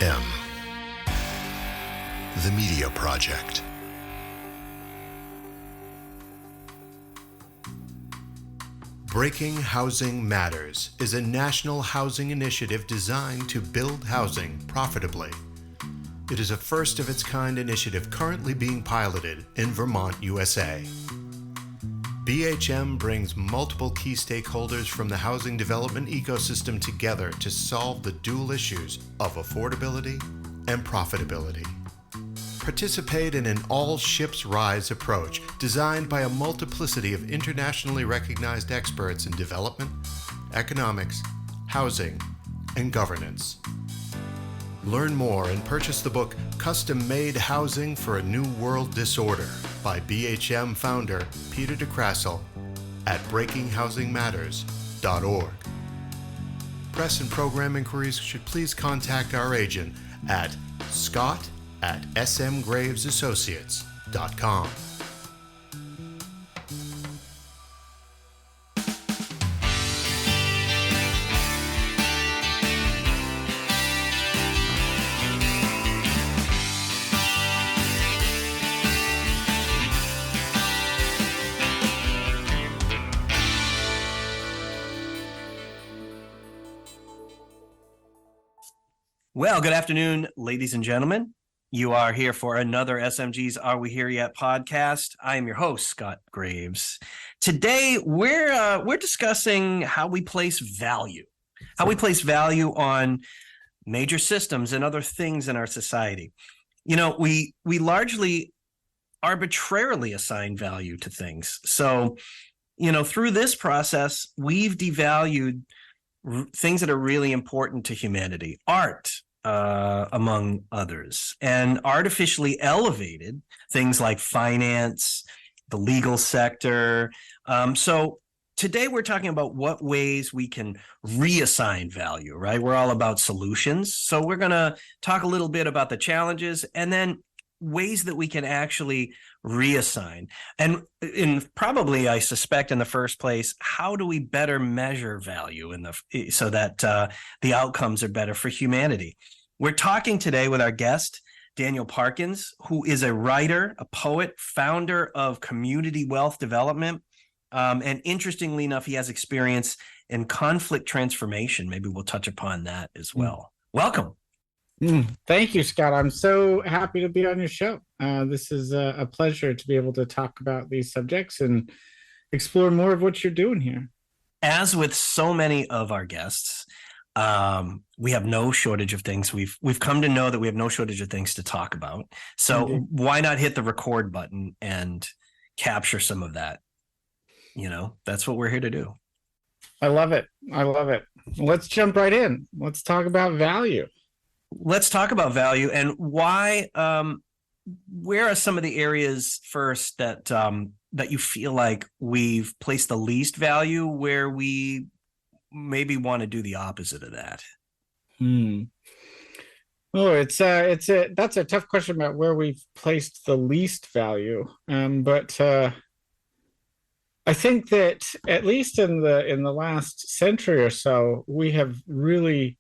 BHM, the Media Project. Breaking Housing Matters is a national housing initiative designed to build housing profitably. It is a first-of-its-kind initiative currently being piloted in Vermont, USA. BHM brings multiple key stakeholders from the housing development ecosystem together to solve the dual issues of affordability and profitability. Participate in an all ships rise approach designed by a multiplicity of internationally recognized experts in development, economics, housing, and governance. Learn more and purchase the book Custom Made Housing for a New World Disorder by BHM founder Peter DeCrassel at breakinghousingmatters.org. Press and program inquiries should please contact our agent at scott@smgravesassociates.com. Well, good afternoon, ladies and gentlemen. You are here for another SMG's Are We Here Yet podcast. I am your host, Scott Graves. Today, we're discussing how we place value on major systems and other things in our society. You know, we largely arbitrarily assign value to things. So, you know, through this process, we've devalued things that are really important to humanity, art, among others, and artificially elevated things like finance, the legal sector. So today we're talking about what ways we can reassign value, right? We're all about solutions. So we're going to talk a little bit about the challenges and then ways that we can actually reassign. And probably, I suspect in the first place, how do we better measure value so that the outcomes are better for humanity? We're talking today with our guest, Daniel Parkins, who is a writer, a poet, founder of Community Wealth Development. And interestingly enough, he has experience in conflict transformation. Maybe we'll touch upon that as well. Welcome. Thank you, Scott. I'm so happy to be on your show. This is a pleasure to be able to talk about these subjects and explore more of what you're doing here. As with so many of our guests, we have no shortage of things. We've come to know that we have no shortage of things to talk about. So Indeed. Why not hit the record button and capture some of that? You know, that's what we're here to do. I love it. Let's jump right in. Let's talk about value. Let's talk about value and why. Where are some of the areas first that you feel like we've placed the least value, where we maybe want to do the opposite of that? Oh, that's a tough question about where we've placed the least value. But I think that at least in the last century or so, we have really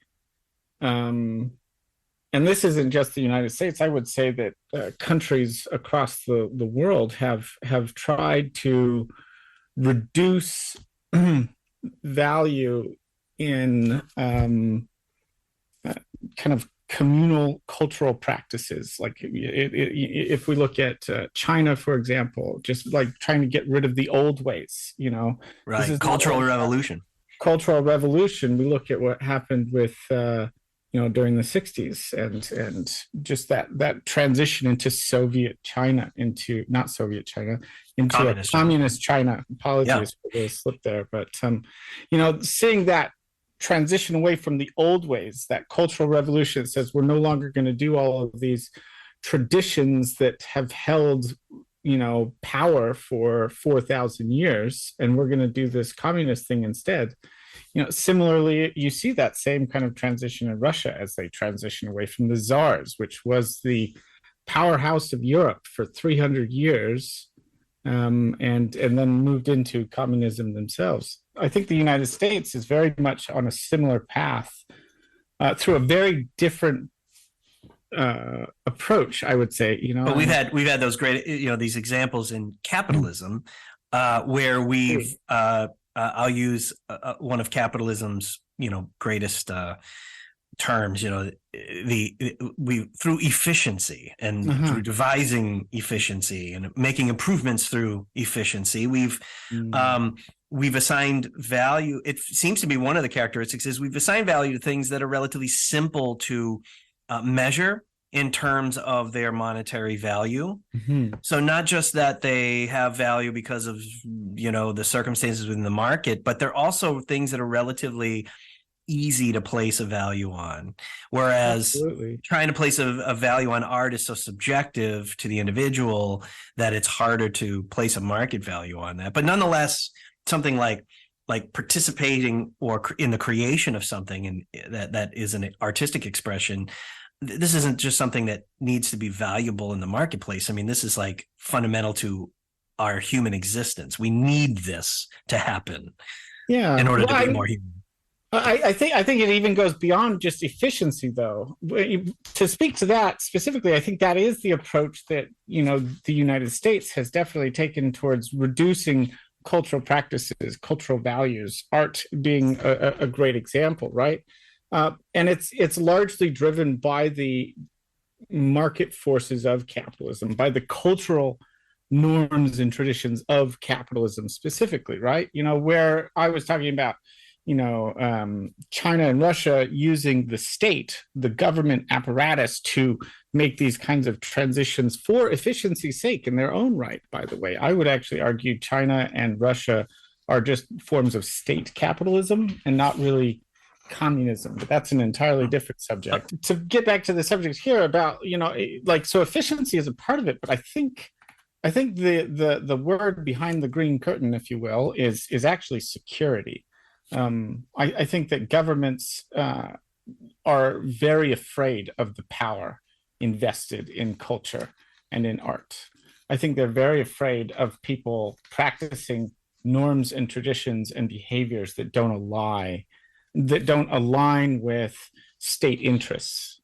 and this isn't just the United States. I would say that countries across the world have tried to reduce value in kind of communal cultural practices. Like if we look at China, for example, just like trying to get rid of the old ways, you know. Right, cultural revolution. Cultural revolution. We look at what happened with during the 60s and just that transition into communist China. Apologies for the slip there, but seeing that transition away from the old ways, that cultural revolution says we're no longer going to do all of these traditions that have held power for 4,000 years, and we're going to do this communist thing instead. Similarly, you see that same kind of transition in Russia as they transition away from the czars, which was the powerhouse of Europe for 300 years, and then moved into communism themselves. I think the United States is very much on a similar path through a very different approach, I would say. But we've had those great, these examples in capitalism, where we've I'll use one of capitalism's greatest terms, we through efficiency and through devising efficiency and making improvements through efficiency, we've assigned value. It seems to be one of the characteristics is we've assigned value to things that are relatively simple to measure in terms of their monetary value. So not just that they have value because of the circumstances within the market, but they're also things that are relatively easy to place a value on, whereas trying to place a value on art is so subjective to the individual that it's harder to place a market value on that. But nonetheless, something like participating or in the creation of something, and that is an artistic expression, this isn't just something that needs to be valuable in the marketplace. I mean, this is like fundamental to our human existence. We need this to happen in order to be more human. I think it even goes beyond just efficiency, though. To speak to that specifically, I think that is the approach that the United States has definitely taken towards reducing cultural practices, cultural values. Art being a great example, right? And it's largely driven by the market forces of capitalism, by the cultural norms and traditions of capitalism specifically, right? Where I was talking about China and Russia using the state, the government apparatus, to make these kinds of transitions for efficiency's sake in their own right, by the way. I would actually argue China and Russia are just forms of state capitalism and not really communism, but that's an entirely different subject. To get back to the subject here about, so efficiency is a part of it, but I think the word behind the green curtain, if you will, is actually security. I think that governments are very afraid of the power invested in culture and in art. I think they're very afraid of people practicing norms and traditions and behaviors that don't align with state interests,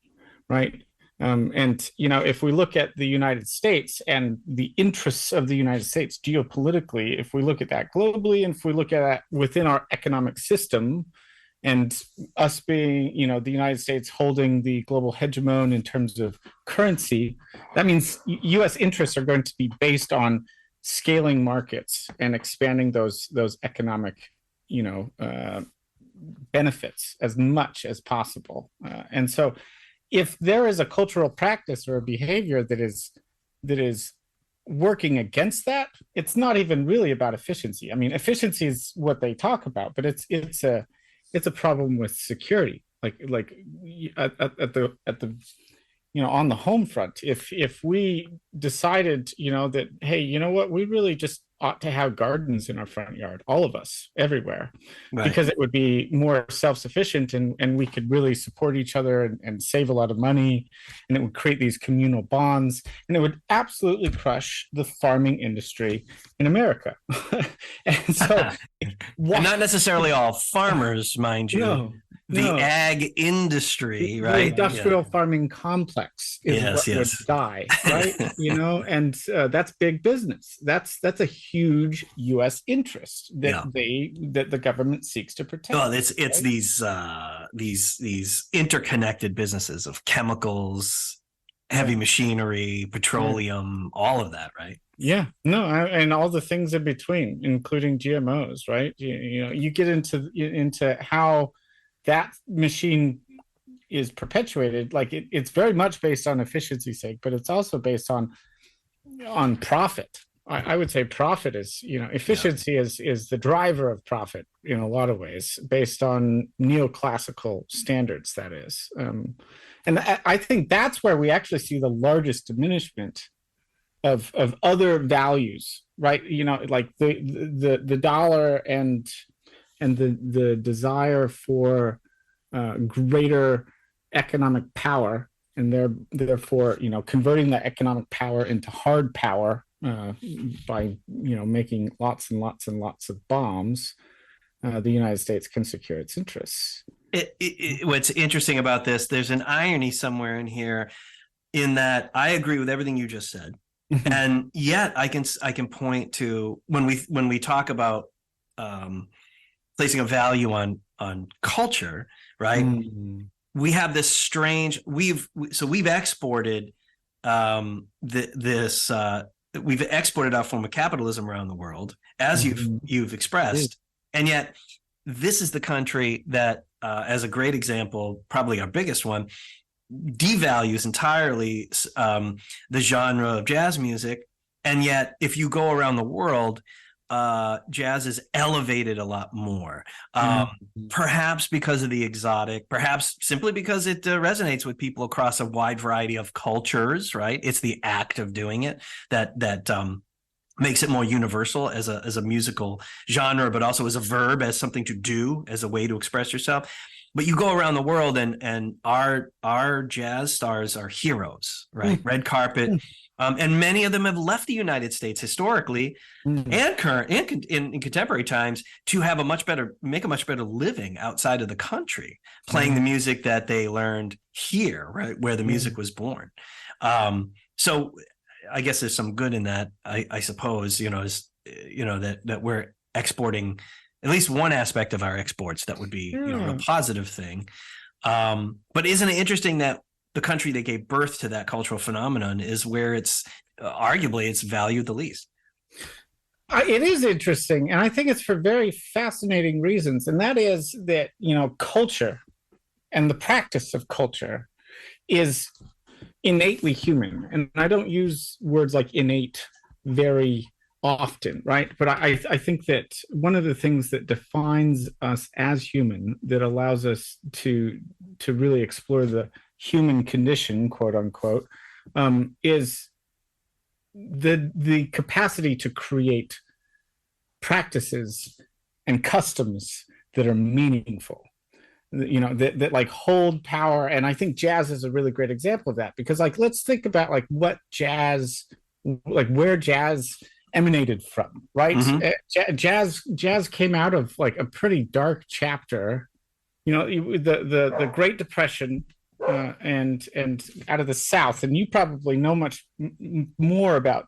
right? And if we look at the United States and the interests of the United States geopolitically, if we look at that globally, and if we look at that within our economic system, and us being, the United States holding the global hegemon in terms of currency, that means U.S. interests are going to be based on scaling markets and expanding those economic, benefits as much as possible. And so if there is a cultural practice or a behavior that is working against that, it's not even really about efficiency. I mean, efficiency is what they talk about, but it's a problem with security. Like at the on the home front, if we decided that, hey, you know what, we really just ought to have gardens in our front yard, all of us, everywhere, right, because it would be more self-sufficient, and we could really support each other and save a lot of money, and it would create these communal bonds, and it would absolutely crush the farming industry in America. And so and not necessarily all farmers, mind you. No. Ag industry, right? The industrial farming complex is would die, right? And that's big business. That's a huge U.S. interest that the government seeks to protect. Well, it's these interconnected businesses of chemicals, heavy machinery, petroleum, all of that, right? Yeah, no, and all the things in between, including GMOs, right? You get into how that machine is perpetuated. Like it's very much based on efficiency's sake, but it's also based on profit. I would say profit is, efficiency is the driver of profit in a lot of ways, based on neoclassical standards, that is. And I think that's where we actually see the largest diminishment of other values, right? Like the dollar and the desire for greater economic power, and therefore converting that economic power into hard power by making lots and lots and lots of bombs. The United States can secure its interests. What's interesting about this, there's an irony somewhere in here. in that I agree with everything you just said. And yet I can point to when we talk about placing a value on culture, right? We have this strange we've exported we've exported our form of capitalism around the world, as you've expressed, and yet this is the country that, as a great example, probably our biggest one, devalues entirely the genre of jazz music. And yet, if you go around the world, jazz is elevated a lot more, perhaps because of the exotic, perhaps simply because it resonates with people across a wide variety of cultures, right? It's the act of doing it that makes it more universal as a musical genre, but also as a verb, as something to do, as a way to express yourself. But you go around the world, and our jazz stars are heroes, right? Red carpet. And many of them have left the United States historically and current in contemporary times to have make a much better living outside of the country, playing the music that they learned here, right, where the music was born. So I guess there's some good in that, I suppose, that we're exporting at least one aspect of our exports that would be a positive thing. But isn't it interesting that the country that gave birth to that cultural phenomenon is where it's arguably it's valued the least? It is interesting, and I think it's for very fascinating reasons, and that is that culture and the practice of culture is innately human, and I don't use words like innate very often, right? But I think that one of the things that defines us as human, that allows us to really explore the human condition, quote unquote, is the capacity to create practices and customs that are meaningful, that like hold power. And I think jazz is a really great example of that, because let's think about where jazz emanated from, right? Jazz came out of a pretty dark chapter, the Great Depression, and out of the South. And you probably know much more about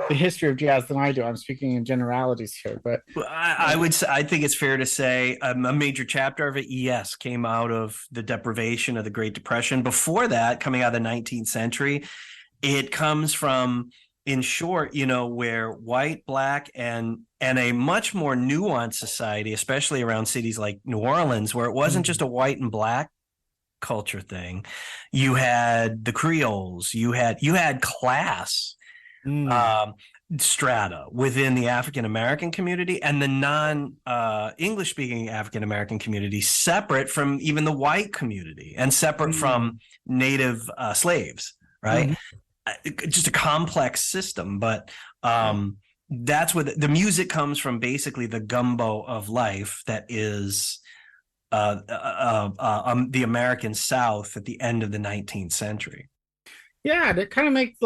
the history of jazz than I do. I'm speaking in generalities here, but I think it's fair to say a major chapter of it, yes, came out of the deprivation of the Great Depression. Before that, coming out of the 19th century, it comes from, in short, where white, black, and a much more nuanced society, especially around cities like New Orleans, where it wasn't just a white and black culture thing. You had the Creoles, you had class strata within the African American community and the non-English speaking African American community, separate from even the white community and separate from native slaves, right? Just a complex system, but that's where the music comes from, basically the gumbo of life that is the American South at the end of the 19th century. Yeah, that kind of makes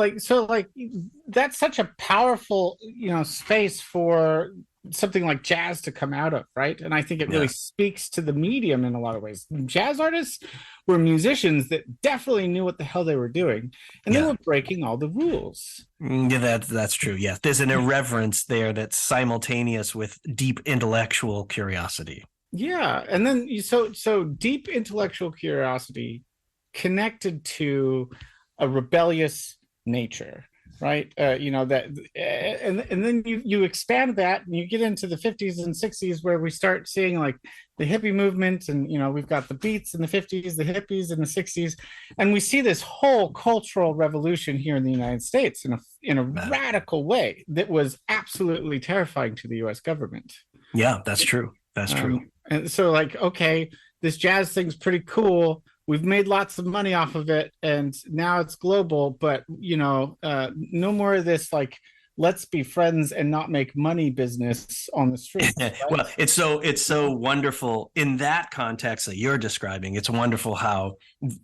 that's such a powerful space for something like jazz to come out of, right? And I think it really speaks to the medium in a lot of ways. Jazz artists were musicians that definitely knew what the hell they were doing, and they were breaking all the rules. Yeah, that's true. Yeah, there's an irreverence there that's simultaneous with deep intellectual curiosity. Yeah, and then so deep intellectual curiosity connected to a rebellious nature, right? And then you expand that and you get into the 50s and 60s, where we start seeing the hippie movement, and we've got the Beats in the 50s, the hippies in the 60s, and we see this whole cultural revolution here in the United States in a radical way that was absolutely terrifying to the U.S. government. Yeah, that's true. That's true. And so okay, this jazz thing's pretty cool. We've made lots of money off of it, and now it's global, but no more of this let's be friends and not make money business on the street. Right? Well, it's so wonderful in that context that you're describing. It's wonderful how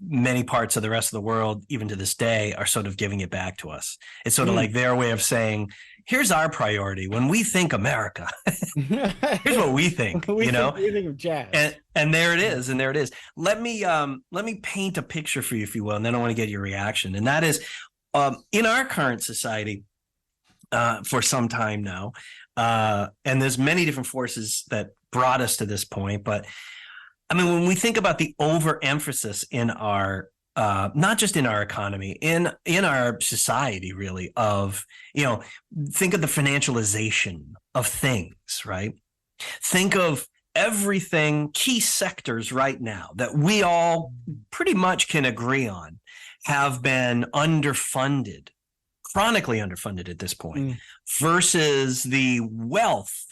many parts of the rest of the world, even to this day, are sort of giving it back to us. It's sort of like their way of saying, here's our priority when we think America. Here's what we think. We think of jazz, and there it is, Let me paint a picture for you, if you will, and then I want to get your reaction. And that is, in our current society, for some time now, and there's many different forces that brought us to this point, but I mean, when we think about the overemphasis in our not just in our economy, in our society, really, of, think of the financialization of things, right? Think of everything, key sectors right now that we all pretty much can agree on have been underfunded, chronically underfunded at this point, versus the wealth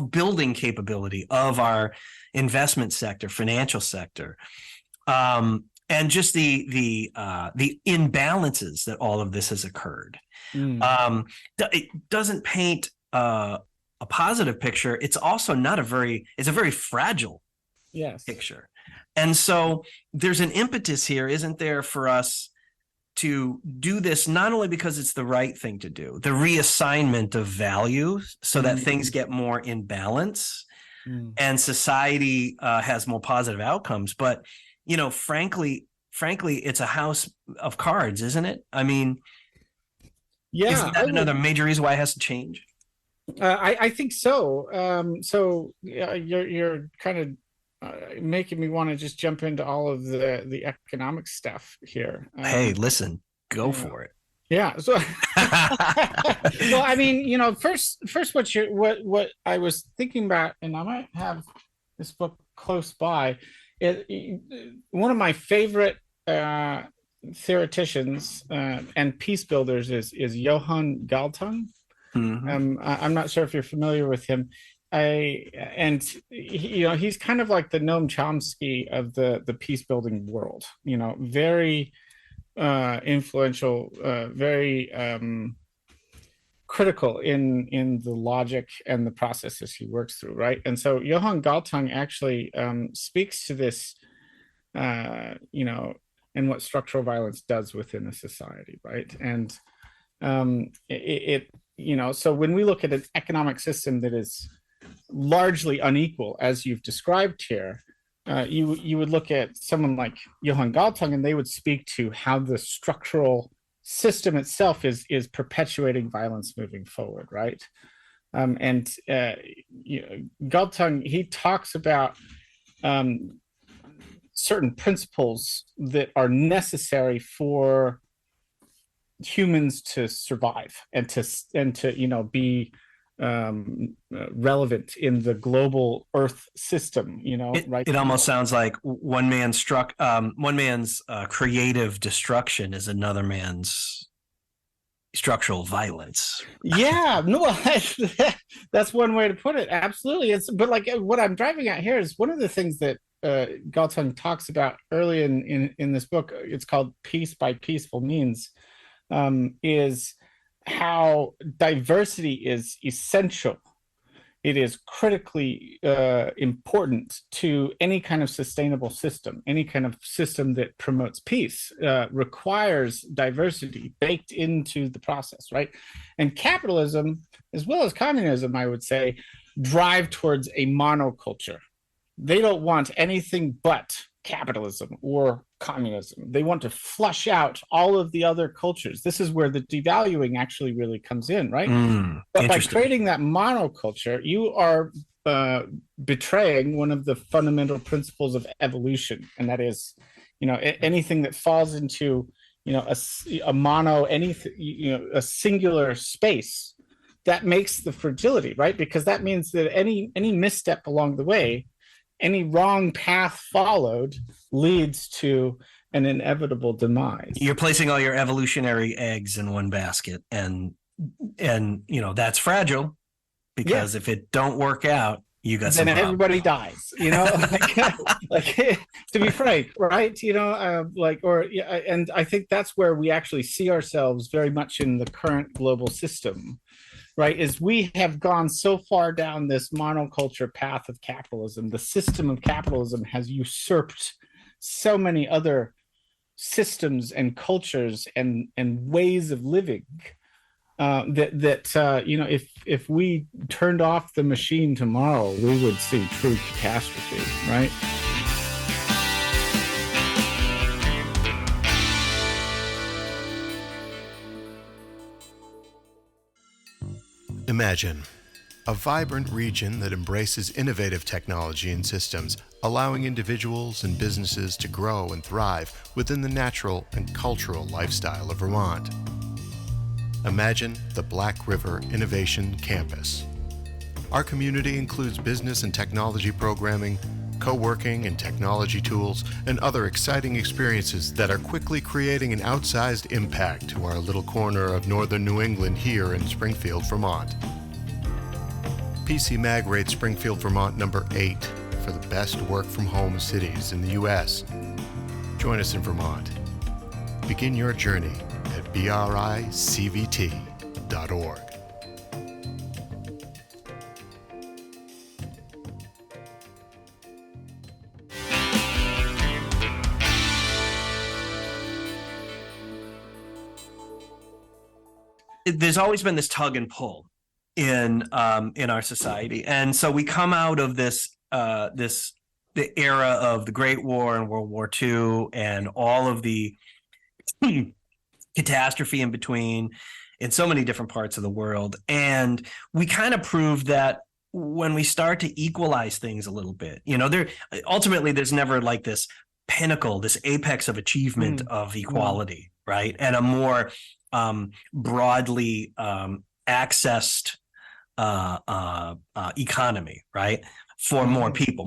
building capability of our investment sector, financial sector. And just the imbalances that all of this has occurred. It doesn't paint a positive picture. It's also it's a very fragile picture. And so there's an impetus here, isn't there, for us to do this, not only because it's the right thing to do, the reassignment of value so that things get more in balance and society has more positive outcomes, but frankly, it's a house of cards, isn't it? I mean, isn't that another major reason why it has to change? I think so. You're kind of making me want to just jump into all of the economic stuff here. Hey, listen, go for it. Yeah. So, well, I mean, first, what I was thinking about, and I might have this book close by. One of my favorite theoreticians and peace builders is Johann Galtung. I'm not sure if you're familiar with him. He's kind of like the Noam Chomsky of the peace building world. Very influential, very critical in the logic and the processes he works through, right? And so Johann Galtung actually speaks to this, and what structural violence does within a society, right? And so when we look at an economic system that is largely unequal, as you've described here, you would look at someone like Johann Galtung, and they would speak to how the structural system itself is perpetuating violence moving forward, right? Galtung, he talks about certain principles that are necessary for humans to survive and to be relevant in the global Earth system. Right? It almost sounds like one man's creative destruction is another man's structural violence. Yeah, no, that's one way to put it. Absolutely. But like what I'm driving at here is one of the things that Galtung talks about early in this book. It's called Peace by Peaceful Means. Is how diversity is essential. It is critically important to any kind of sustainable system. Any kind of system that promotes peace requires diversity baked into the process, right? And capitalism, as well as communism, I would say, drive towards a monoculture. They don't want anything but capitalism or communism. They want to flush out all of the other cultures. This is where the devaluing actually really comes in, right? But by creating that monoculture, you are betraying one of the fundamental principles of evolution, and that is, anything that falls into, a mono, anything, a singular space, that makes the fragility, right? Because that means that any misstep along the way, any wrong path followed leads to an inevitable demise. You're placing all your evolutionary eggs in one basket, and that's fragile, because if it don't work out, you got then everybody dies. Like to be frank, right? And I think that's where we actually see ourselves very much in the current global system. Right, is we have gone so far down this monoculture path of capitalism. The system of capitalism has usurped so many other systems and cultures and ways of living if we turned off the machine tomorrow, we would see true catastrophe, right? Imagine a vibrant region that embraces innovative technology and systems, allowing individuals and businesses to grow and thrive within the natural and cultural lifestyle of Vermont. Imagine the Black River Innovation Campus. Our community includes business and technology programming, co-working and technology tools, and other exciting experiences that are quickly creating an outsized impact to our little corner of northern New England here in Springfield, Vermont. PC Mag rates Springfield, Vermont number 8 for the best work-from-home cities in the U.S. Join us in Vermont. Begin your journey at bricvt.org. There's always been this tug and pull in our society, and so we come out of the era of the Great War and World War II and all of the catastrophe in between in so many different parts of the world, and we kind of proved that when we start to equalize things a little bit, there's never like this pinnacle, this apex of achievement of equality, right? And a more broadly accessed economy, right? For more people,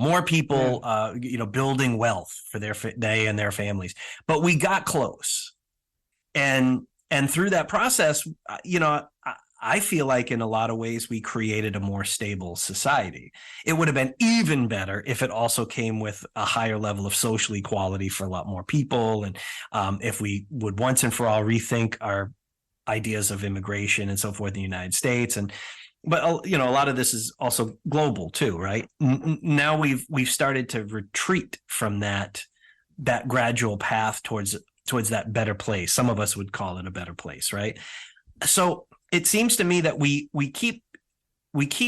building wealth for they and their families. But we got close, and through that process, I feel like in a lot of ways we created a more stable society. It would have been even better if it also came with a higher level of social equality for a lot more people, and if we would once and for all rethink our ideas of immigration and so forth in the United States. But a lot of this is also global too, right? Now we've started to retreat from that gradual path towards that better place. Some of us would call it a better place, right? So it seems to me that we keep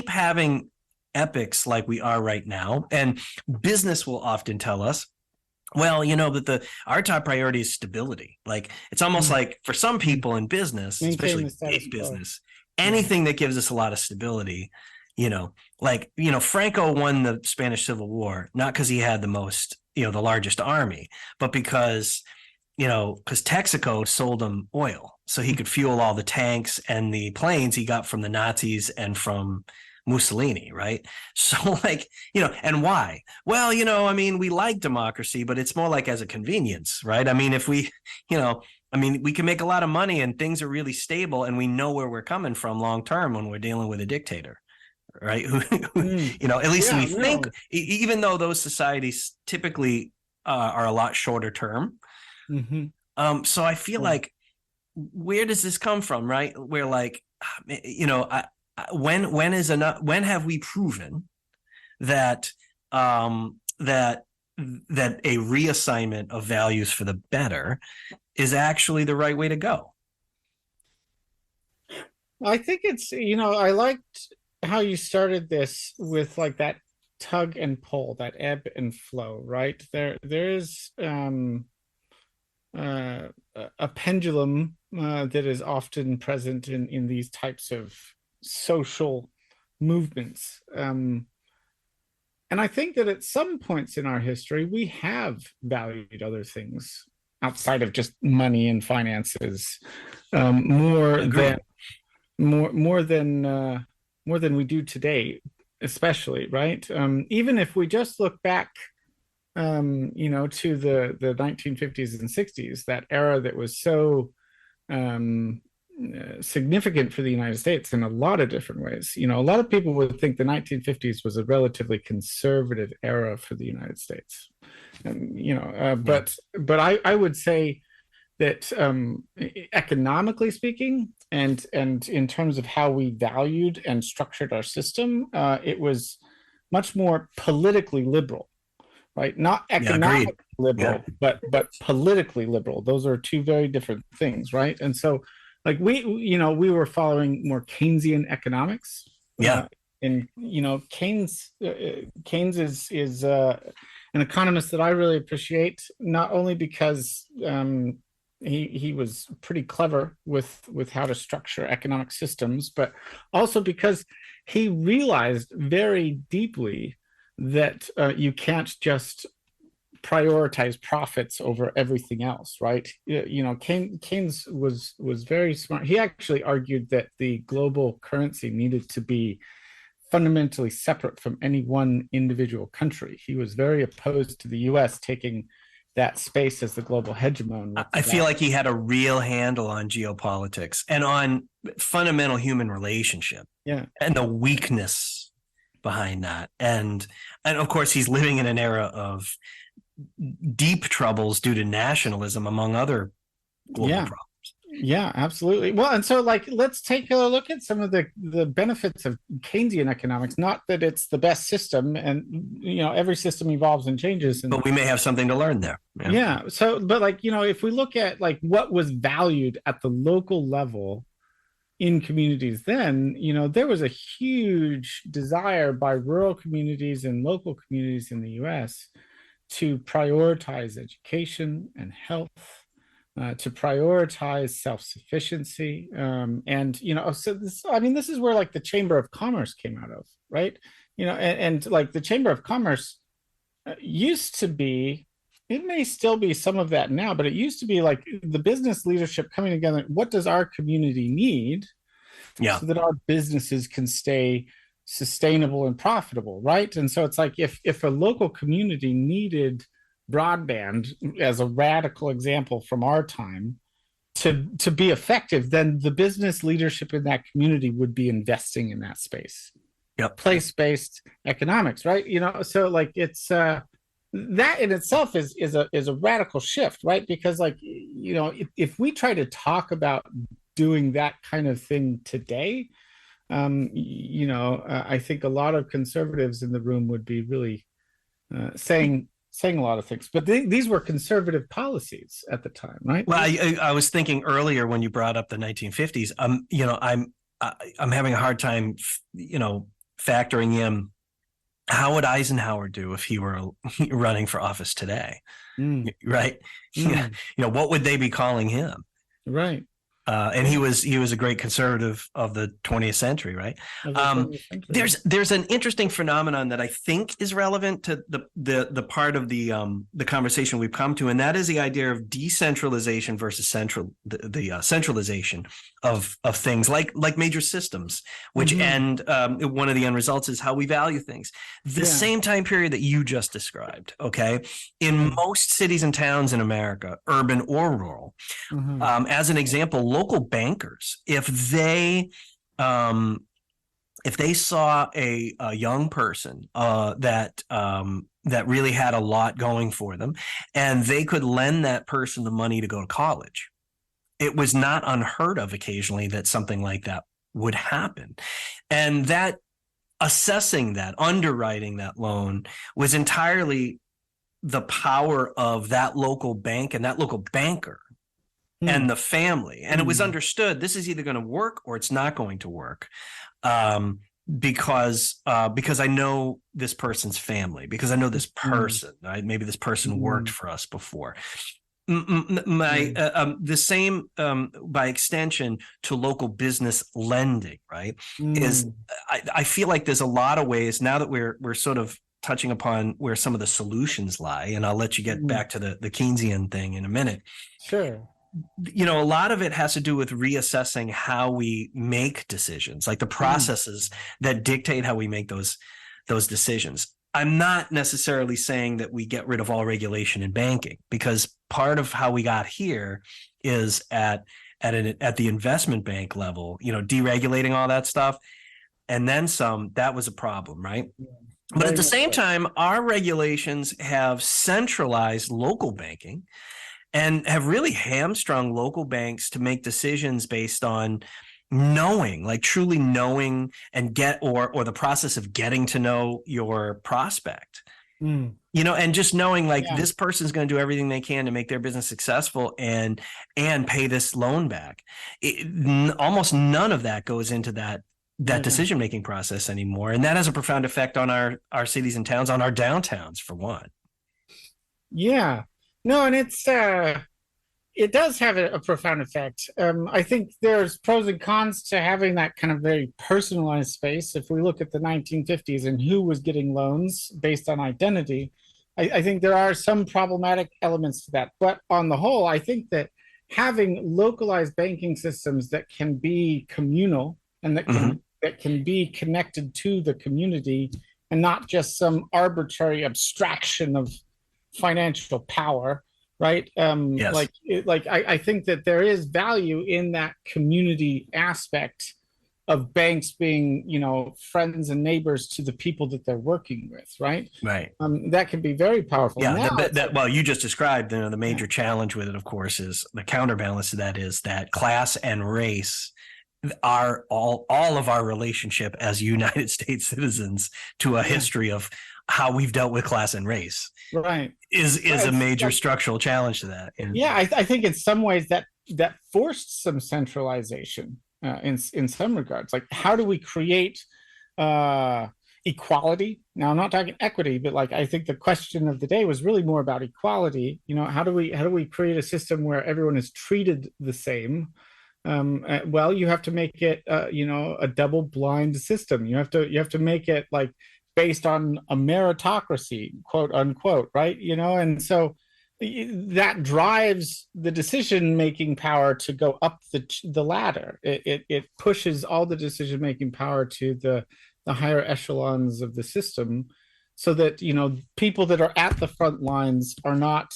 having epics like we are right now, and business will often tell us, well, that our top priority is stability. Like it's almost like for some people in business, especially big business, anything that gives us a lot of stability, Franco won the Spanish Civil War, not because he had the most, the largest army, but because Texaco sold him oil so he could fuel all the tanks and the planes he got from the Nazis and from Mussolini, right? So and why? Well, we like democracy, but it's more like as a convenience, right? If we, we can make a lot of money and things are really stable and we know where we're coming from long term when we're dealing with a dictator, right? At least we think, even though those societies typically are a lot shorter term. So I feel like, where does this come from, right? Where when is enough? When have we proven that that a reassignment of values for the better is actually the right way to go? I think it's, I liked how you started this with like that tug and pull, that ebb and flow, right? There is a pendulum that is often present in these types of social movements. And I think that at some points in our history, we have valued other things outside of just money and finances more than we do today, especially, right? Even if we just look back, to the 1950s and 60s, that era that was so significant for the United States in a lot of different ways. A lot of people would think the 1950s was a relatively conservative era for the United States. But I would say that economically speaking, and in terms of how we valued and structured our system, it was much more politically liberal, right? Not economically liberal, but politically liberal. Those are two very different things, right? And so like we were following more Keynesian economics. Yeah. And Keynes is an economist that I really appreciate, not only because he was pretty clever with how to structure economic systems, but also because he realized very deeply that you can't just prioritize profits over everything else, right? Keynes was very smart. He actually argued that the global currency needed to be fundamentally separate from any one individual country. He was very opposed to the US taking that space as the global hegemon. I feel like he had a real handle on geopolitics and on fundamental human relationship. Yeah. And the weakness behind that. And of course, he's living in an era of deep troubles due to nationalism, among other global problems. Yeah, absolutely. Well, and so let's take a look at some of the benefits of Keynesian economics. Not that it's the best system, and every system evolves and changes. But we may have something to learn there. Yeah. So, but if we look at what was valued at the local level in communities then, there was a huge desire by rural communities and local communities in the U.S. to prioritize education and health. To prioritize self-sufficiency, so this is where the Chamber of Commerce came out of, right? And the Chamber of Commerce used to be, it may still be some of that now, but it used to be the business leadership coming together. What does our community need, so that our businesses can stay sustainable and profitable, right? And so it's if a local community needed broadband, as a radical example from our time, to be effective, then the business leadership in that community would be investing in that space. Yep. Place-based economics, right? So it's that in itself is a radical shift, right? Because if we try to talk about doing that kind of thing today, I think a lot of conservatives in the room would be really saying a lot of things, but these were conservative policies at the time, right? Well, I was thinking earlier when you brought up the 1950s. I'm having a hard time, factoring in how would Eisenhower do if he were running for office today, right? What would they be calling him, right? And he was a great conservative of the 20th century, right? There's an interesting phenomenon that I think is relevant to the part of the conversation we've come to, and that is the idea of decentralization versus centralization of things like major systems, which end one of the end results is how we value things. The same time period that you just described, okay, in most cities and towns in America, urban or rural, as an example, local bankers, if they saw a young person that really had a lot going for them, and they could lend that person the money to go to college, it was not unheard of occasionally that something like that would happen. And that assessing that, underwriting that loan was entirely the power of that local bank and that local banker and the family. And it was understood this is either going to work or it's not going to work, because I know this person's family, because I know this person. Right? Maybe this person worked for us before. The same by extension to local business lending, right? Is I feel like there's a lot of ways now that we're sort of touching upon where some of the solutions lie, and I'll let you get back to the Keynesian thing in a minute. Sure. A lot of it has to do with reassessing how we make decisions, like the processes that dictate how we make those decisions. I'm not necessarily saying that we get rid of all regulation in banking, because part of how we got here is at the investment bank level, deregulating all that stuff, and then some. That was a problem, right? But at the same time, our regulations have centralized local banking and have really hamstrung local banks to make decisions based on knowing, truly knowing, and or the process of getting to know your prospect. And just knowing like Yeah. this person's going to do everything they can to make their business successful and pay this loan back. Almost none of that goes into that decision-making process anymore. And that has a profound effect on our cities and towns, on our downtowns, for one. Yeah. No, and it does have a profound effect. I think there's pros and cons to having that kind of very personalized space. If we look at the 1950s and who was getting loans based on identity, I think there are some problematic elements to that. But on the whole, I think that having localized banking systems that can be communal and that can be connected to the community and not just some arbitrary abstraction of financial power, right? Yes. I think that there is value in that community aspect of banks being, friends and neighbors to the people that they're working with, right? Right. That can be very powerful. Yeah. Well, you just described, the major challenge with it, of course, is the counterbalance to that is that class and race are all of our relationship as United States citizens to a history of how we've dealt with class and race, right, is a major structural challenge to that. And I think in some ways that forced some centralization in some regards. Like, how do we create equality? Now, I'm not talking equity, but like, I think the question of the day was really more about equality. How do we create a system where everyone is treated the same? Well, you have to make it a double blind system. You have to make it like based on a meritocracy, quote unquote, right? And so that drives the decision-making power to go up the ladder. It pushes all the decision-making power to the higher echelons of the system, so that people that are at the front lines are not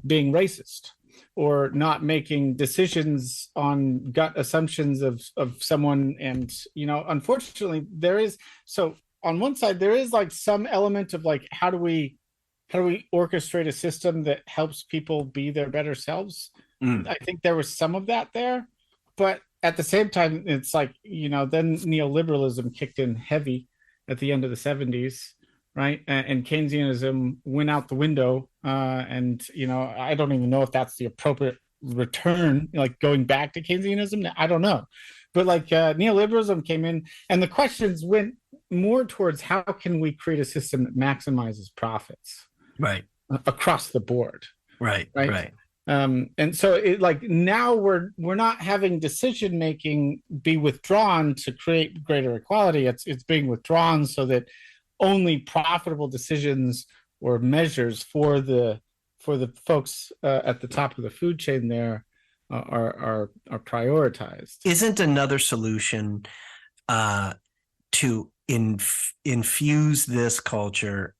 being racist or not making decisions on gut assumptions of someone. And unfortunately, there is, so on one side there is like some element of like, how do we orchestrate a system that helps people be their better selves? I think there was some of that there, but at the same time, it's like, then neoliberalism kicked in heavy at the end of the 70s, right? And Keynesianism went out the window. And I don't even know if that's the appropriate return, like going back to Keynesianism. I don't know. But like neoliberalism came in, and the questions went more towards how can we create a system that maximizes profits, right, across the board, right. And so it like now we're not having decision making be withdrawn to create greater equality. It's being withdrawn so that only profitable decisions or measures for the folks at the top of the food chain there are prioritized. Isn't another solution to infuse this culture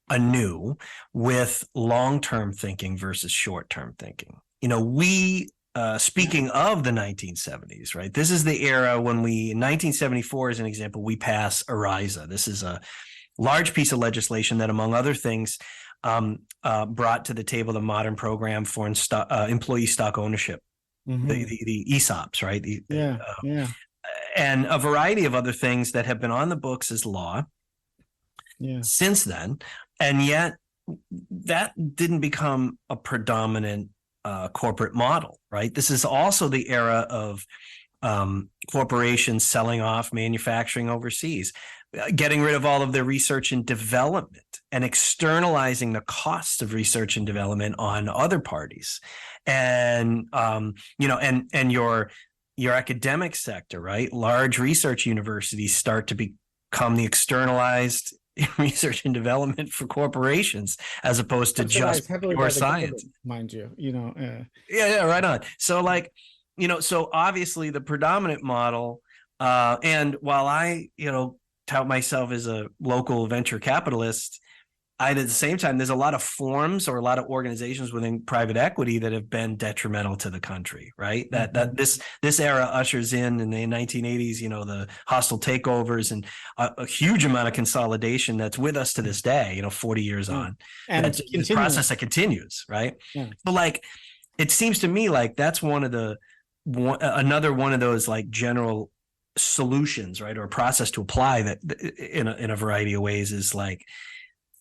anew with long-term thinking versus short-term thinking? We speaking of the 1970s, right? This is the era when in 1974, as an example, we pass ERISA. This is a large piece of legislation that, among other things, brought to the table the modern program for employee stock ownership, the ESOPs, right? And a variety of other things that have been on the books as law since then. And yet that didn't become a predominant corporate model, right? This is also the era of corporations selling off manufacturing overseas, getting rid of all of their research and development and externalizing the costs of research and development on other parties. And, and your academic sector, right? Large research universities start to become the externalized research and development for corporations, as opposed to just pure science, mind you. Right on. So like, so obviously the predominant model, and while I, tout myself as a local venture capitalist, at the same time, there's a lot of forms or a lot of organizations within private equity that have been detrimental to the country, right? That this era ushers in the 1980s, the hostile takeovers and a huge amount of consolidation that's with us to this day, 40 years on. And it's this process that continues, right? Yeah. So like, it seems to me like that's another one of those like general solutions, right? Or a process to apply that in a variety of ways is like,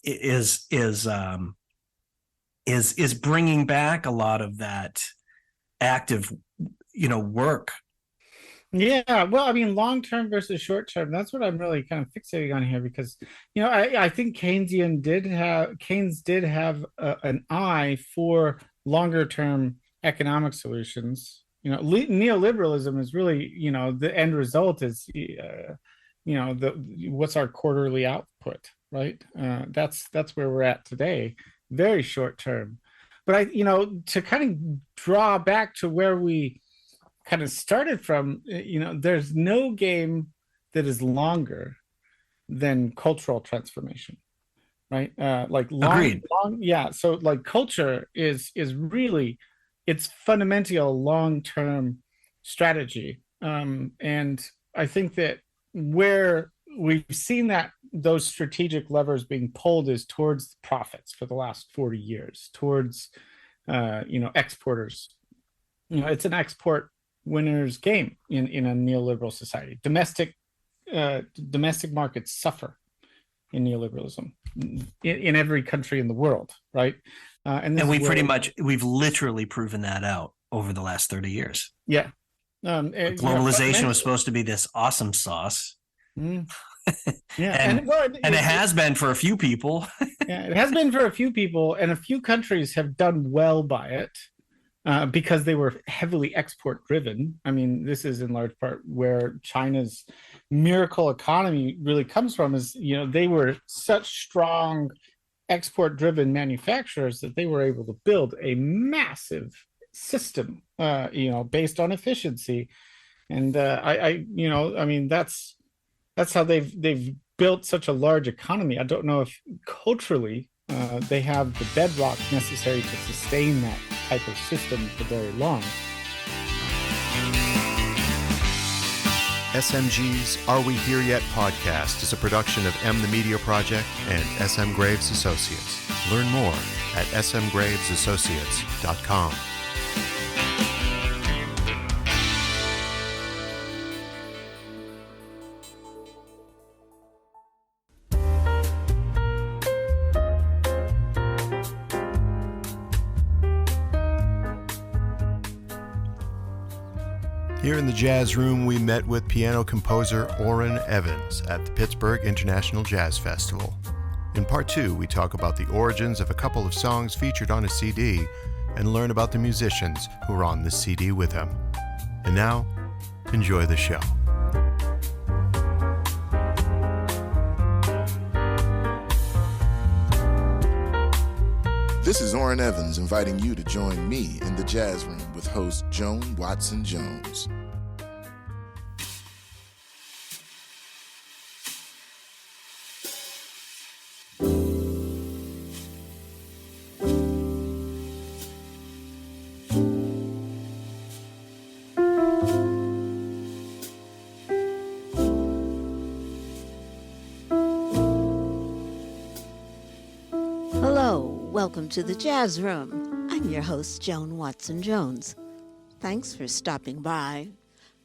is bringing back a lot of that active, work. Yeah, well, I mean, long term versus short term. That's what I'm really kind of fixating on here because, I think Keynes did have an eye for longer term economic solutions. Neoliberalism is really, the end result is, what's our quarterly output, right? That's where we're at today, very short term. But to kind of draw back to where we kind of started from, there's no game that is longer than cultural transformation, right? Like Agreed. yeah. So like culture is really, it's fundamentally a long-term strategy. And I think that where we've seen that those strategic levers being pulled is towards profits for the last 40 years, towards exporters. It's an export winner's game in a neoliberal society. Domestic markets suffer in neoliberalism in every country in the world, right? And we've literally proven that out over the last 30 years. Yeah. Globalization was supposed to be this awesome sauce. Mm. Yeah. and it has been for a few people. Yeah, it has been for a few people, and a few countries have done well by it. Because they were heavily export driven. I mean, this is in large part where China's miracle economy really comes from, is, they were such strong export driven manufacturers that they were able to build a massive system, based on efficiency. And I mean, that's how they've built such a large economy. I don't know if culturally they have the bedrock necessary to sustain that type of system for very long. SMG's Are We Here Yet podcast is a production of M the Media Project and SM Graves Associates. Learn more at smgravesassociates.com. Here in the Jazz Room, we met with piano composer Orrin Evans at the Pittsburgh International Jazz Festival. In part 2, we talk about the origins of a couple of songs featured on a CD and learn about the musicians who were on this CD with him. And now, enjoy the show. This is Orrin Evans inviting you to join me in the Jazz Room with host Joan Watson-Jones. Welcome to the Jazz Room. I'm your host, Joan Watson-Jones. Thanks for stopping by.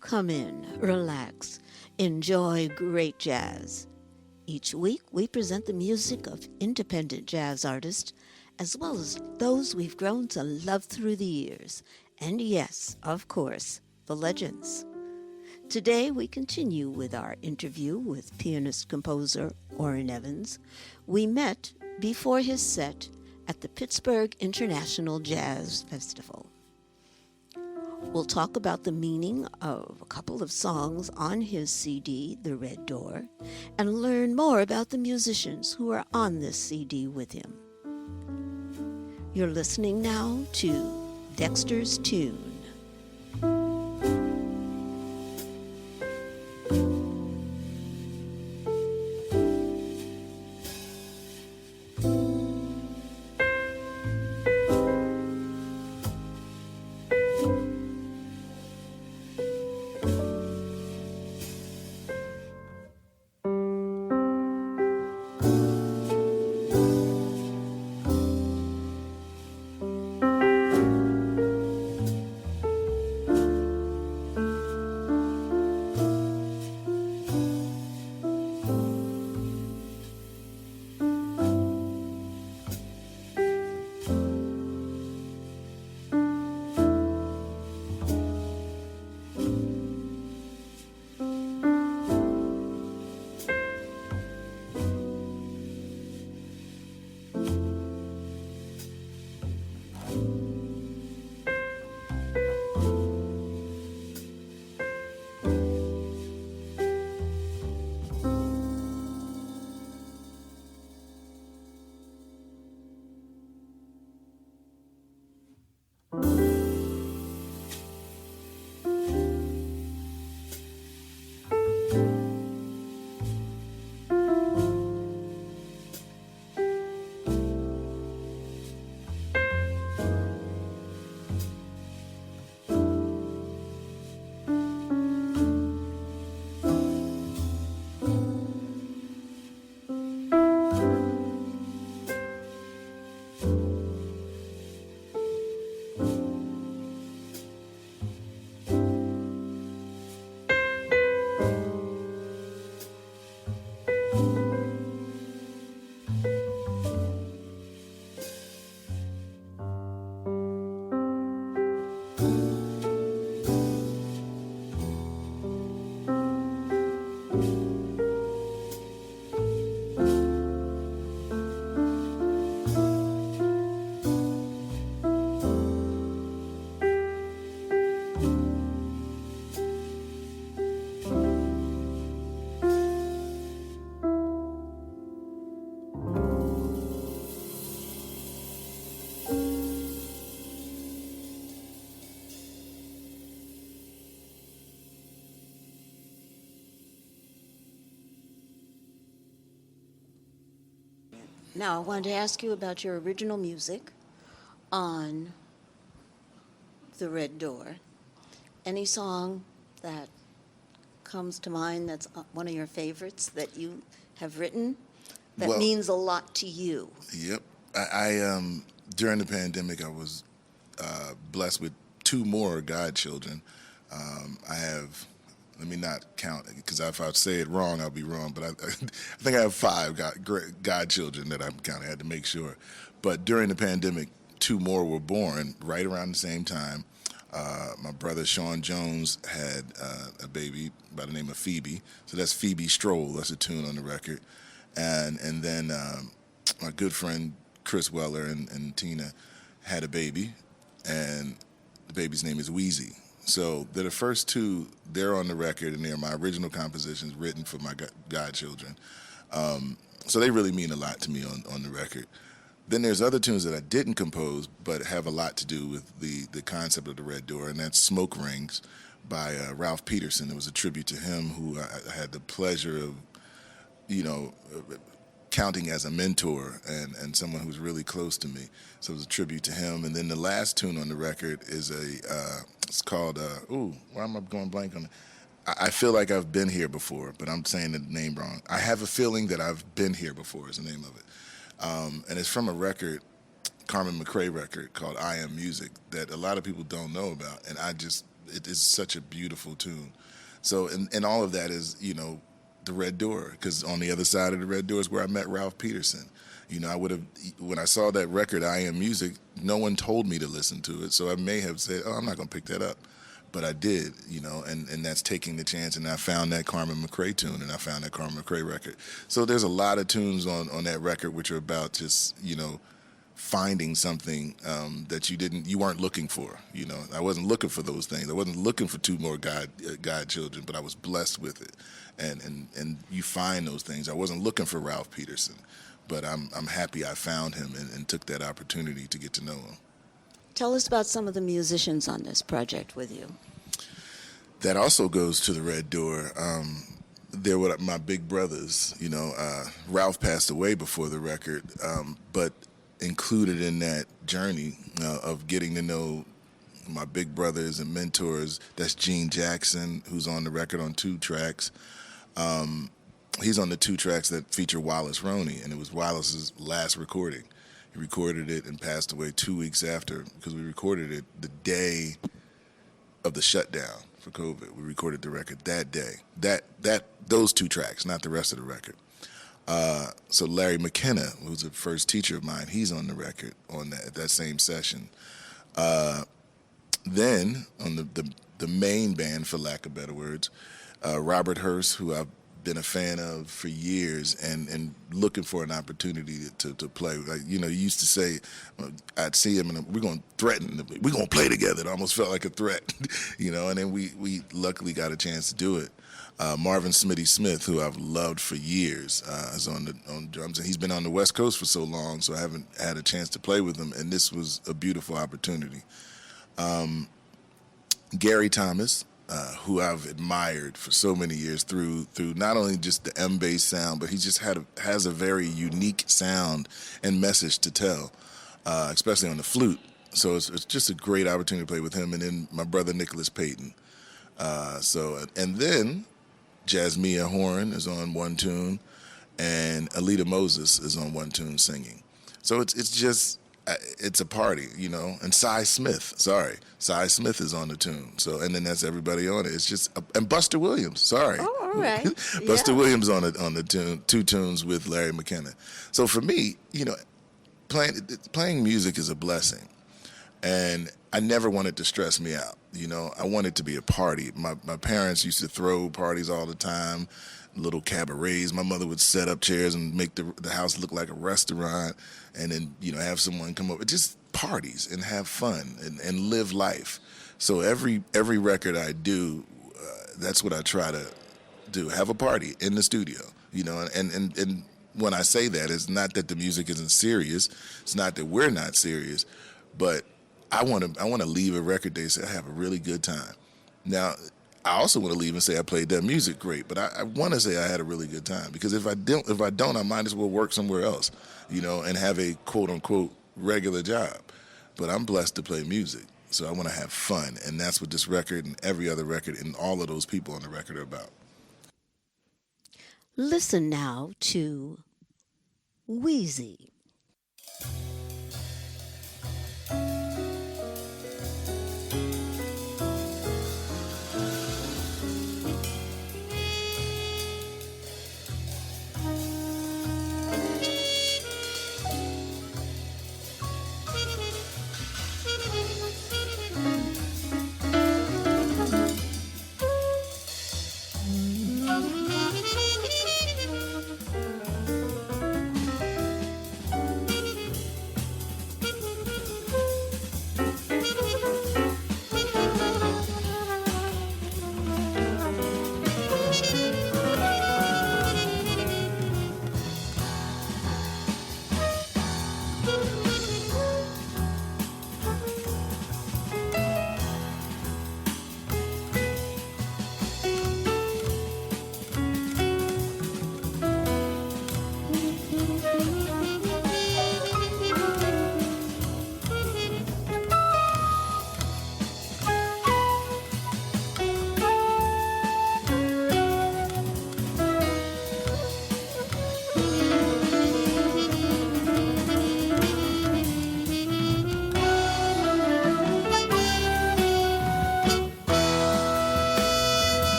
Come in, relax, enjoy great jazz. Each week, we present the music of independent jazz artists, as well as those we've grown to love through the years. And yes, of course, the legends. Today, we continue with our interview with pianist-composer Orrin Evans. We met before his set at the Pittsburgh International Jazz Festival. We'll talk about the meaning of a couple of songs on his CD, The Red Door, and learn more about the musicians who are on this CD with him. You're listening now to Dexter's Tune. Now, I wanted to ask you about your original music on The Red Door. Any song that comes to mind that's one of your favorites that you have written that Well, means a lot to you? Yep. I during the pandemic, I was blessed with two more godchildren. I have, let me not count, because if I say it wrong, I'll be wrong. But I think I have five godchildren that I'm counting. I had to make sure. But during the pandemic, two more were born right around the same time. My brother Sean Jones had a baby by the name of Phoebe. So that's Phoebe Stroll. That's a tune on the record. And then my good friend Chris Weller and Tina had a baby, and the baby's name is Wheezy. So they're the first two. They're on the record, and they're my original compositions written for my godchildren. So they really mean a lot to me on the record. Then there's other tunes that I didn't compose, but have a lot to do with the concept of the Red Door, and that's Smoke Rings by Ralph Peterson. It was a tribute to him, who I had the pleasure of, counting as a mentor and someone who's really close to me. So it was a tribute to him. And then the last tune on the record is it's called, why am I going blank on it? I feel like I've been here before, but I'm saying the name wrong. I have a feeling that I've been here before is the name of it. And it's from a record, Carmen McRae record called I Am Music, that a lot of people don't know about. And it is such a beautiful tune. So, and all of that is, the Red Door, because on the other side of the Red Door is where I met Ralph Peterson. When I saw that record, I Am Music, no one told me to listen to it. So I may have said, I'm not going to pick that up. But I did, and that's taking the chance. And I found that Carmen McRae tune, and I found that Carmen McRae record. So there's a lot of tunes on that record which are about just, finding something that you weren't looking for. I wasn't looking for those things. I wasn't looking for two more godchildren, but I was blessed with it. And you find those things. I wasn't looking for Ralph Peterson, but I'm happy I found him and took that opportunity to get to know him. Tell us about some of the musicians on this project with you. That also goes to the Red Door. They were my big brothers. Ralph passed away before the record, but included in that journey of getting to know my big brothers and mentors, that's Gene Jackson, who's on the record on 2 tracks. He's on the 2 tracks that feature Wallace Roney, and it was Wallace's last recording. He recorded it and passed away 2 weeks after, because we recorded it the day of the shutdown for COVID. We recorded the record that day. Those 2 tracks, not the rest of the record. So Larry McKenna, who's a first teacher of mine, he's on the record on that same session. Then on the main band, for lack of better words, Robert Hurst, who I've been a fan of for years and looking for an opportunity to play. Like, you used to say, I'd see him and we're going to threaten, we're going to play together. It almost felt like a threat, and then we luckily got a chance to do it. Marvin Smitty Smith, who I've loved for years, is on drums, and he's been on the West Coast for so long, so I haven't had a chance to play with him, and this was a beautiful opportunity. Gary Thomas, who I've admired for so many years through not only just the M-bass sound, but he just has a very unique sound and message to tell, especially on the flute. So it's just a great opportunity to play with him. And then my brother Nicholas Payton. And then Jasmia Horn is on one tune, and Alita Moses is on one tune singing. So it's a party, you know. And Cy Smith is on the tune. So, and then that's everybody on it. It's just and Buster Williams. Sorry, Oh, all right. Buster Yeah. Williams on the tune, two tunes with Larry McKenna. So for me, you know, playing music is a blessing, and I never wanted to stress me out. You know, I wanted to be a party. My parents used to throw parties all the time, little cabarets. My mother would set up chairs and make the house look like a restaurant, and then, you know, have someone come over. Just parties and have fun and live life. So every record I do, that's what I try to do. Have a party in the studio, you know, and when I say that, it's not that the music isn't serious. It's not that we're not serious, but I want to leave a record day and say I have a really good time. Now, I also want to leave and say I played that music great, but I want to say I had a really good time, because if I don't, I might as well work somewhere else, you know, and have a quote unquote regular job. But I'm blessed to play music, so I want to have fun, and that's what this record and every other record and all of those people on the record are about. Listen now to Wheezy.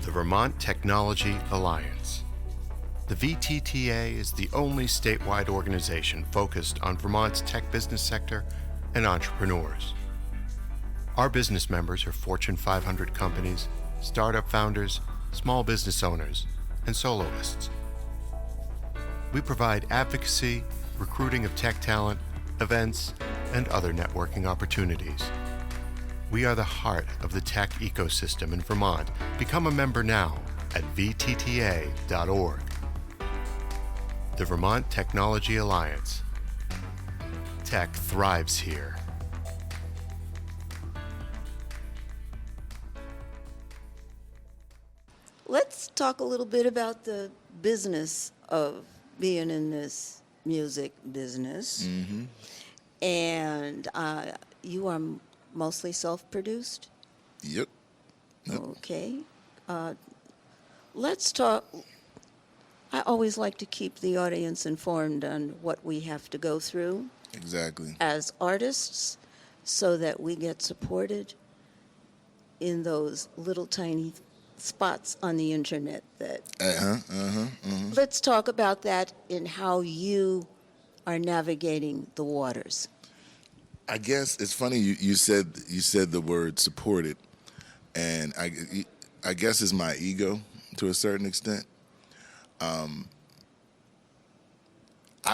the Vermont Technology Alliance. The VTTA is the only statewide organization focused on Vermont's tech business sector and entrepreneurs. Our business members are Fortune 500 companies, startup founders, small business owners, and soloists. We provide advocacy, recruiting of tech talent, events, and other networking opportunities. We are the heart of the tech ecosystem in Vermont. Become a member now at vtta.org. The Vermont Technology Alliance. Tech thrives here. Let's talk a little bit about the business of being in this music business. Mm-hmm. And you are mostly self-produced? Yep. Okay. Let's talk. I always like to keep the audience informed on what we have to go through Exactly. as artists so that we get supported in those little tiny spots on the internet that Let's talk about that in how you are navigating the waters. I guess it's funny you said the word supported, and I guess it's my ego to a certain extent. I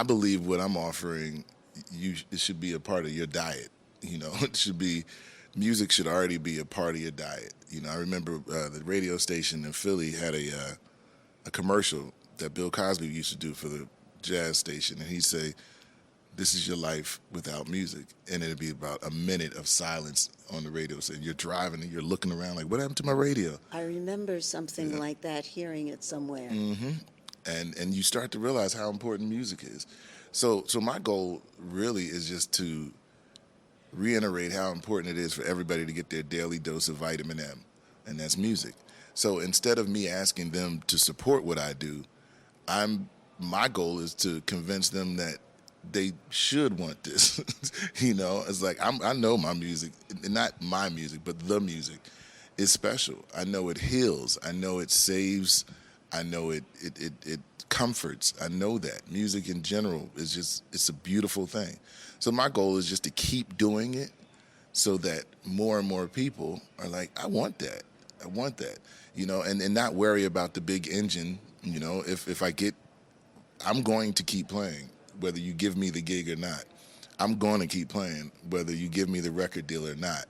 believe what I'm offering, it should be a part of your diet. You know, music should already be a part of your diet. You know, I remember the radio station in Philly had a commercial that Bill Cosby used to do for the jazz station, and he'd say, "This is your life without music," and it'd be about a minute of silence on the radio. So you're driving and you're looking around like, "What happened to my radio?" I remember something like that, hearing it somewhere. Mm-hmm. And you start to realize how important music is. So my goal really is just to reiterate how important it is for everybody to get their daily dose of vitamin M, and that's music. So instead of me asking them to support what I do, my goal is to convince them that they should want this. You know, it's like I know my music, not my music, but the music is special. I know it heals. I know it saves. I know it comforts. I know that music in general is it's a beautiful thing. So my goal is just to keep doing it so that more and more people are like, I want that. I want that. You know, and not worry about the big engine. You know, if I'm going to keep playing, whether you give me the gig or not. I'm going to keep playing, whether you give me the record deal or not.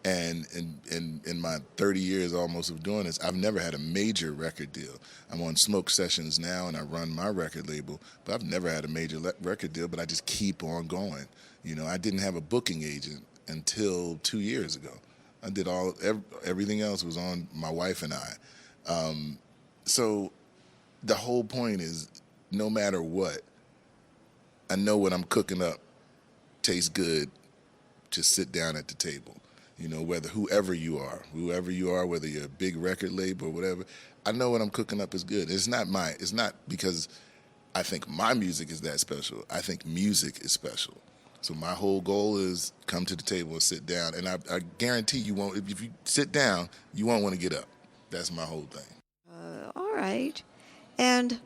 And in my 30 years almost of doing this, I've never had a major record deal. I'm on Smoke Sessions now, and I run my record label, but I've never had a major record deal, but I just keep on going. You know, I didn't have a booking agent until 2 years ago. I did everything else was on my wife and I. So the whole point is, no matter what, I know what I'm cooking up tastes good. Just sit down at the table. You know, whoever you are, whether you're a big record label or whatever, I know what I'm cooking up is good. It's not because I think my music is that special. I think music is special. So my whole goal is come to the table and sit down. And I guarantee you won't, if you sit down, you won't want to get up. That's my whole thing. All right. And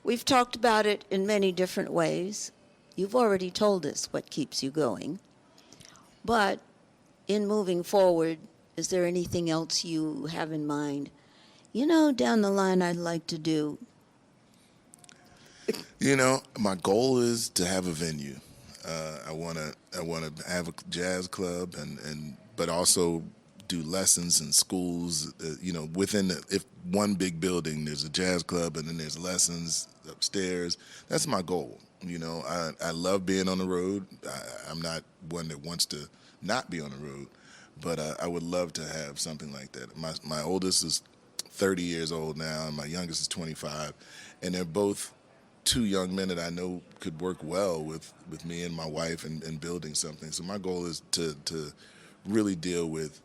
we've talked about it in many different ways. You've already told us what keeps you going. But in moving forward, is there anything else you have in mind? You know, down the line, I'd like to do. You know, my goal is to have a venue. I want to have a jazz club, but also do lessons in schools. You know, if one big building, there's a jazz club, and then there's lessons upstairs. That's my goal. You know, I love being on the road. I'm not one that wants to not be on the road, but I would love to have something like that. My oldest is 30 years old now, and my youngest is 25, and they're both two young men that I know could work well with me and my wife and building something. So my goal is to really deal with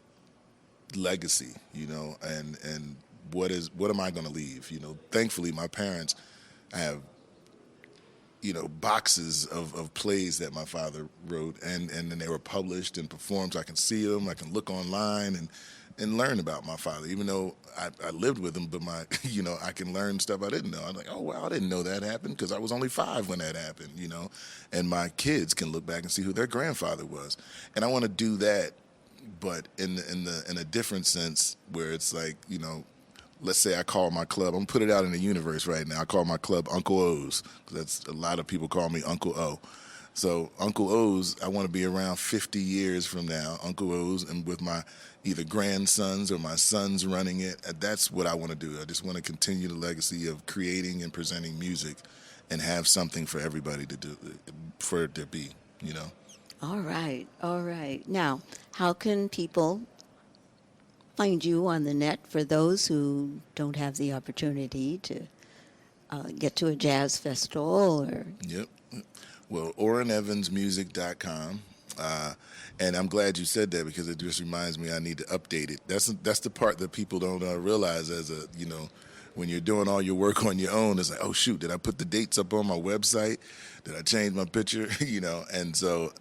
legacy, you know, and what am I going to leave? You know, thankfully my parents have, you know, boxes of plays that my father wrote, and then they were published and performed, so I can see them, I can look online, and learn about my father, even though I lived with him, but I can learn stuff I didn't know. I'm like, oh, wow, I didn't know that happened because I was only 5 when that happened, and my kids can look back and see who their grandfather was. And I want to do that, but in a different sense where it's like, let's say I call my club, I'm gonna put it out in the universe right now. I call my club Uncle O's, because that's a lot of people call me Uncle O. So Uncle O's, I want to be around 50 years from now, Uncle O's, and with my either grandsons or my sons running it. That's what I want to do. I just want to continue the legacy of creating and presenting music and have something for everybody to do, for it to be, All right. All right. Now, how can people find you on the net for those who don't have the opportunity to get to a jazz festival or? Yep. Well, OrrinEvansMusic.com. And I'm glad you said that because it just reminds me I need to update it. That's the part that people don't realize when you're doing all your work on your own. It's like, oh, shoot, did I put the dates up on my website? Did I change my picture? And so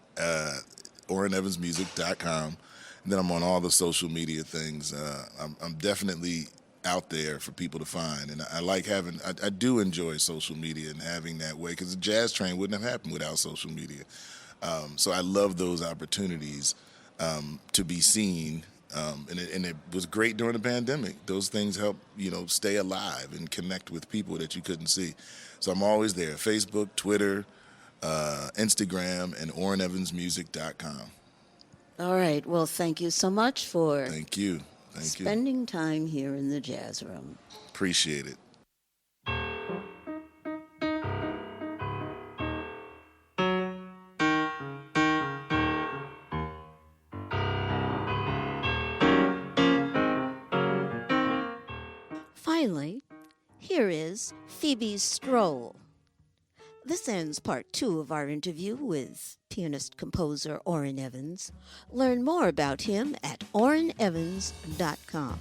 OrrinEvansMusic.com. And then I'm on all the social media things. I'm definitely out there for people to find. And I like I do enjoy social media and having that way, because the jazz train wouldn't have happened without social media. So I love those opportunities to be seen. And it was great during the pandemic. Those things help, stay alive and connect with people that you couldn't see. So I'm always there. Facebook, Twitter, Instagram, and OrrinEvansMusic.com. All right. Well, thank you so much for Thank you. spending time here in the Jazz Room. Appreciate it. Finally, here is Phoebe's Stroll. This ends part 2 of our interview with pianist-composer Orrin Evans. Learn more about him at OrrinEvans.com.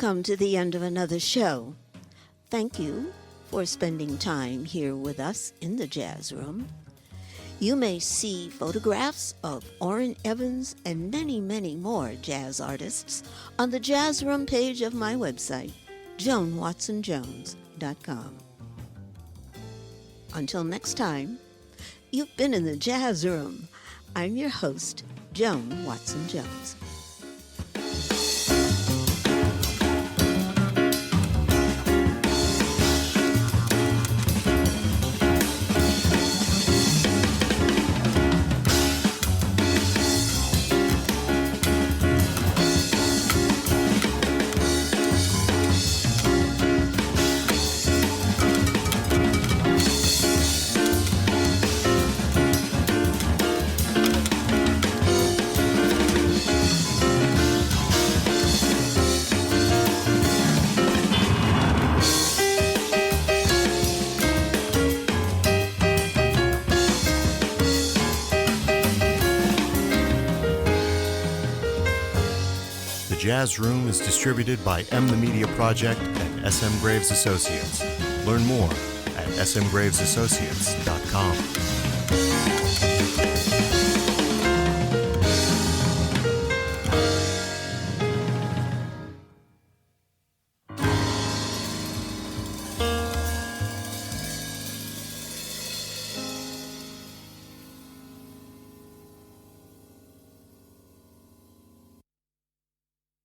come to the end of another show. Thank you for spending time here with us in the Jazz Room. You may see photographs of Orrin Evans and many, many more jazz artists on the Jazz Room page of my website, JoanWatsonJones.com. Until next time, you've been in the Jazz Room. I'm your host, Joan Watson-Jones. Jazz Room is distributed by M The Media Project and SM Graves Associates. Learn more at smgravesassociates.com.